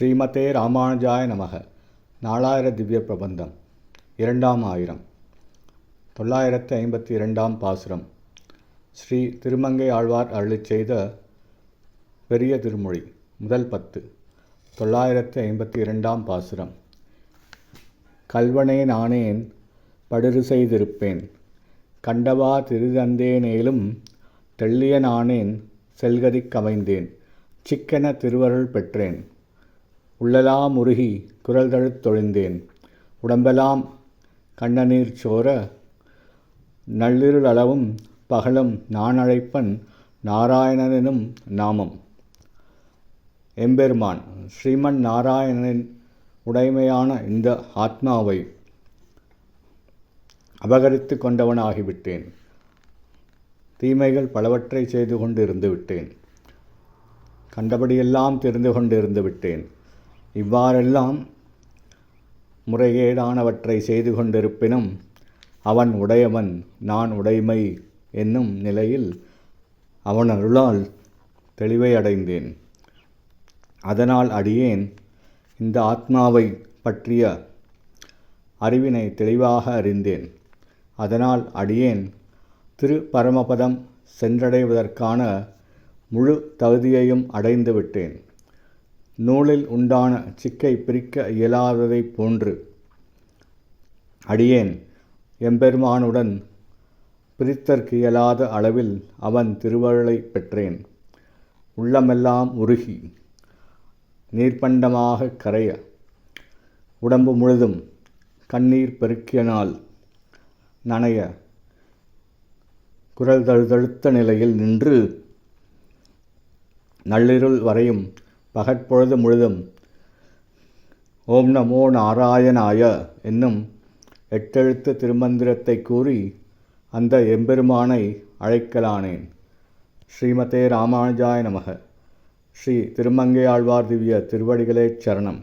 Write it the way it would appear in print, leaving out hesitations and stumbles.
ஸ்ரீமதே ராமானுஜாய நமக. நாலாயிர திவ்ய பிரபந்தம் இரண்டாம் ஆயிரம் 952 பாசுரம். ஸ்ரீ திருமங்கை ஆழ்வார் அருளிச் செய்த பெரிய திருமொழி முதல் 10 952 பாசுரம். கல்வனே நானேன் படுறு செய்திருப்பேன், கண்டவா திருதந்தேனேலும் தெள்ளிய நானேன் செல்கதிக் கமைந்தேன், சிக்கென திருவருள் பெற்றேன், உள்ளலாம் உருகி குரல் தழுத் தொழிந்தேன், உடம்பெலாம் கண்ணநீர் சோர நள்ளிருளளவும் பகலும் நான் அழைப்பன் நாராயணனும் நாமம். எம்பெருமான் ஸ்ரீமன் நாராயணனின் உடைமையான இந்த ஆத்மாவை அபகரித்து கொண்டவனாகிவிட்டேன். தீமைகள் பலவற்றை செய்து கொண்டு இருந்து விட்டேன். கண்டபடியெல்லாம் தெரிந்து கொண்டு இருந்து விட்டேன். இவ்வாறெல்லாம் முறைகேடானவற்றை செய்து கொண்டிருப்பினும் அவன் உடையவன், நான் உடைமை என்னும் நிலையில் அவன் அருளால் தெளிவை அடைந்தேன். அதனால் அடியேன் இந்த ஆத்மாவை பற்றிய அறிவினை தெளிவாக அறிந்தேன். அதனால் அடியேன் திரு பரமபதம் சென்றடைவதற்கான முழு தகுதியையும் அடைந்து விட்டேன். நூலில் உண்டான சிக்கை பிரிக்க இயலாததைப் போன்று அடியேன் எம்பெருமானுடன் பிரித்தற்கு இயலாத அளவில் அவன் திருவருளை பெற்றேன். உள்ளமெல்லாம் உருகி நீர்ப்பண்டமாக கரைய உடம்பு முழுதும் கண்ணீர் பெருக்கியனால் நனைய குரல் தழுதழுத்த நிலையில் நின்று நள்ளிருள் வரையும் பகற்பொழுது முழுதும் ஓம் நமோ நாராயணாய என்னும் 8 எழுத்து திருமந்திரத்தை கூறி அந்த எம்பெருமானை அழைக்கலானேன். ஸ்ரீமதே ராமானுஜாய நமக. ஸ்ரீ திருமங்கை ஆழ்வார் திவ்ய திருவடிகளே சரணம்.